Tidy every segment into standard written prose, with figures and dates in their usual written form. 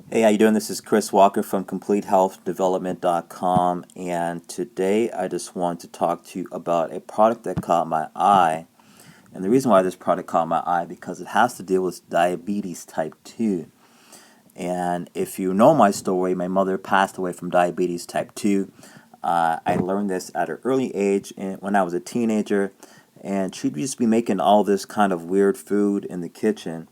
Hey, how you doing? This is Chris Walker from CompleteHealthDevelopment.com, and today I just want to talk to you about a product that caught my eye. And the reason why this product caught my eye because it has to deal with diabetes type 2. And if you know my story, my mother passed away from diabetes type 2. I learned this at an early age when I was a teenager, and she'd just be making all this kind of weird food in the kitchen,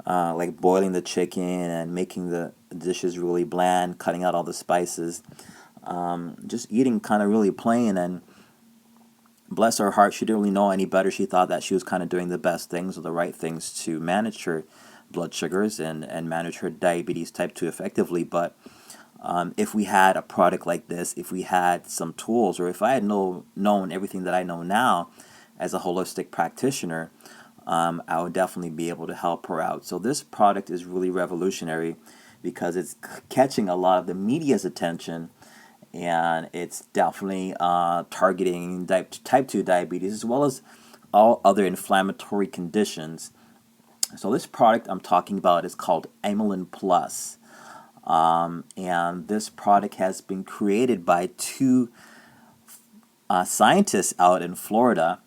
like boiling the chicken and making the dishes really bland, cutting out all the spices, just eating kind of really plain. And bless her heart, she didn't really know any better. She thought that she was kind of doing the best things or the right things to manage her blood sugars and manage her diabetes type 2 effectively. But if we had a product like this, if we had some tools, or if I had known everything that I know now as a holistic practitioner, I would definitely be able to help her out. So this product is really revolutionary because it's catching a lot of the media's attention, and it's definitely targeting type 2 diabetes as well as all other inflammatory conditions. So this product I'm talking about is called Emulin Plus. And this product has been created by two scientists out in Florida,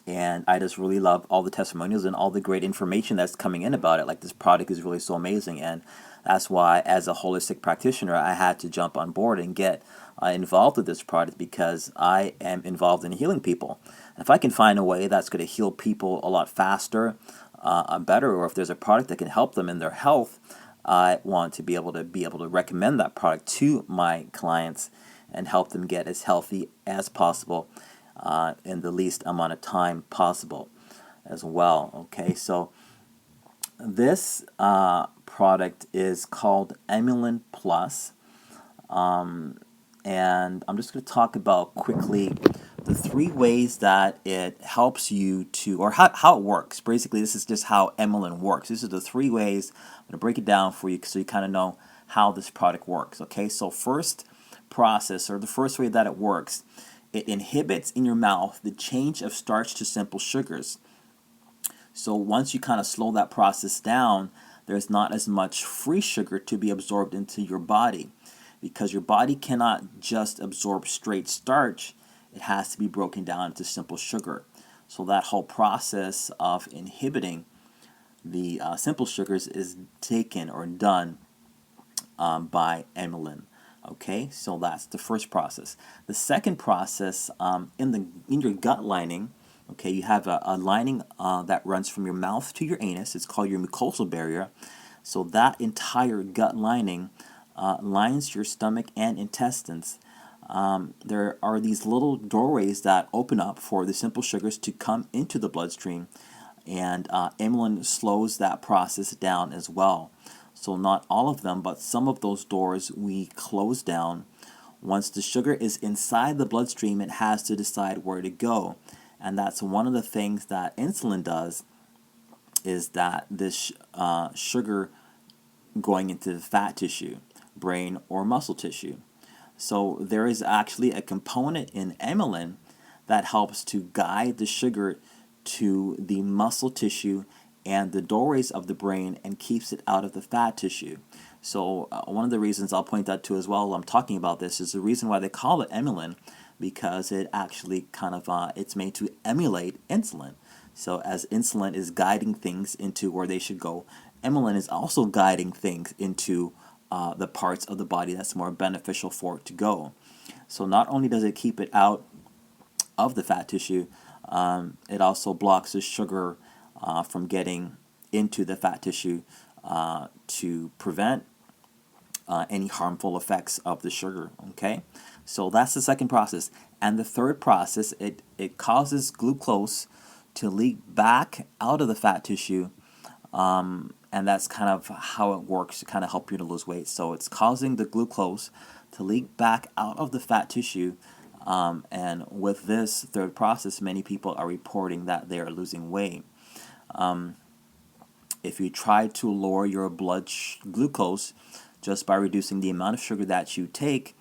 and I just really love all the testimonials and all the great information that's coming in about it. Like, this product is really so amazing, and that's why, as a holistic practitioner, I had to jump on board and get involved with this product because I am involved in healing people. And if I can find a way that's going to heal people a lot faster, better, or if there's a product that can help them in their health, I want to be able to recommend that product to my clients and help them get as healthy as possible in the least amount of time possible as well. Okay, so this product is called Emulin Plus, and I'm just going to talk about quickly the three ways that it helps you to, or how it works. Basically, this is just how Emulin works. These are the three ways. I'm going to break it down for you so you kind of know how this product works. Okay, so first process, or the first way that it works, it inhibits in your mouth the change of starch to simple sugars. So once you kind of slow that process down, there's not as much free sugar to be absorbed into your body, because your body cannot just absorb straight starch. It has to be broken down into simple sugar. So that whole process of inhibiting the simple sugars is taken or done by Emulin. Okay, so that's the first process. The second process, in your gut lining, okay, you have a lining that runs from your mouth to your anus. It's called your mucosal barrier. So that entire gut lining lines your stomach and intestines. There are these little doorways that open up for the simple sugars to come into the bloodstream, and Emulin slows that process down as well. So not all of them, but some of those doors we close down. Once the sugar is inside the bloodstream, it has to decide where to go. And that's one of the things that insulin does, is that this sugar going into the fat tissue, brain, or muscle tissue. So there is actually a component in Emulin that helps to guide the sugar to the muscle tissue and the doorways of the brain and keeps it out of the fat tissue. So one of the reasons I'll point that to as well while I'm talking about this is the reason why they call it Emulin, because it actually kind of it's made to emulate insulin. So as insulin is guiding things into where they should go, Emulin is also guiding things into the parts of the body that's more beneficial for it to go. So not only does it keep it out of the fat tissue, it also blocks the sugar from getting into the fat tissue to prevent any harmful effects of the sugar. Okay, so that's the second process. And the third process, it causes glucose to leak back out of the fat tissue, and that's kind of how it works to kind of help you to lose weight. So it's causing the glucose to leak back out of the fat tissue, and with this third process, many people are reporting that they are losing weight. If you try to lower your blood glucose just by reducing the amount of sugar that you take,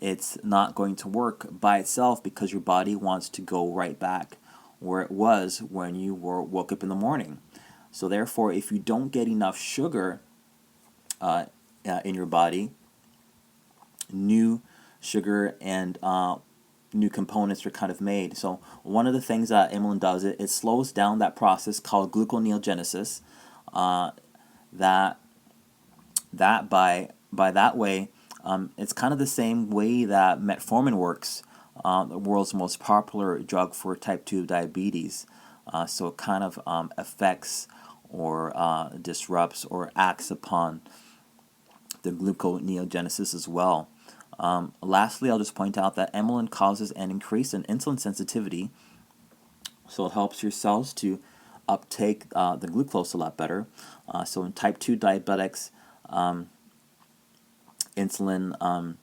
it's not going to work by itself, because your body wants to go right back where it was when you woke up in the morning. So therefore, if you don't get enough sugar in your body, new sugar and new components are kind of made. So one of the things that Emulin does, it slows down that process called gluconeogenesis. That by that way, it's kind of the same way that metformin works, the world's most popular drug for type 2 diabetes. So it kind of affects or disrupts or acts upon the gluconeogenesis as well. Lastly, I'll just point out that Emulin causes an increase in insulin sensitivity, so it helps your cells to uptake the glucose a lot better. So in type 2 diabetics, insulin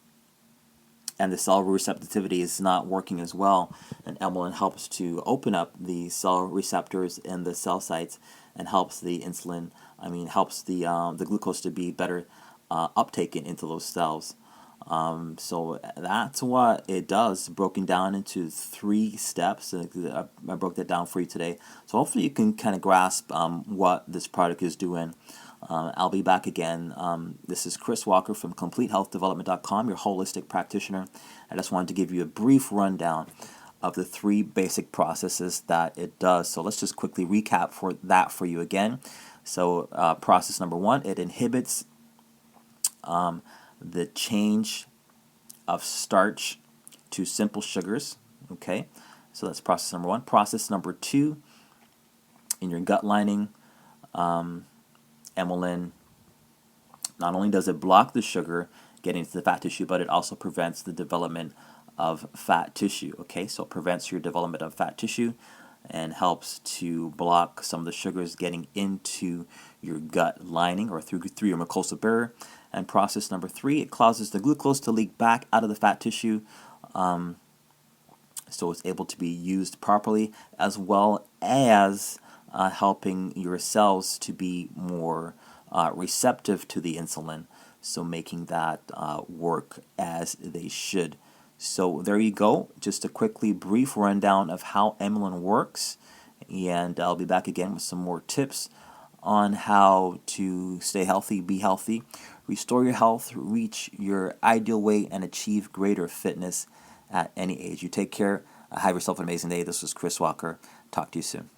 and the cell receptivity is not working as well, and Emulin helps to open up the cell receptors in the cell sites and helps the helps the glucose to be better uptaken into those cells. So that's what it does, broken down into 3 steps. I broke that down for you today. So hopefully you can kind of grasp what this product is doing. I'll be back again. This is Chris Walker from CompleteHealthDevelopment.com, your holistic practitioner. I just wanted to give you a brief rundown of the 3 basic processes that it does. So let's just quickly recap for you again. So process number 1, it inhibits the change of starch to simple sugars. Okay, so that's process number 1. Process number 2, in your gut lining, Emulin not only does it block the sugar getting into the fat tissue, but it also prevents the development of fat tissue. Okay, so it prevents your development of fat tissue and helps to block some of the sugars getting into your gut lining or through your mucosal barrier. And process number 3, it causes the glucose to leak back out of the fat tissue, so it's able to be used properly, as well as helping your cells to be more receptive to the insulin, so making that work as they should. So there you go, just a quickly brief rundown of how Emulin works, and I'll be back again with some more tips on how to stay healthy, be healthy, restore your health, reach your ideal weight, and achieve greater fitness at any age. You take care. Have yourself an amazing day. This was Chris Walker. Talk to you soon.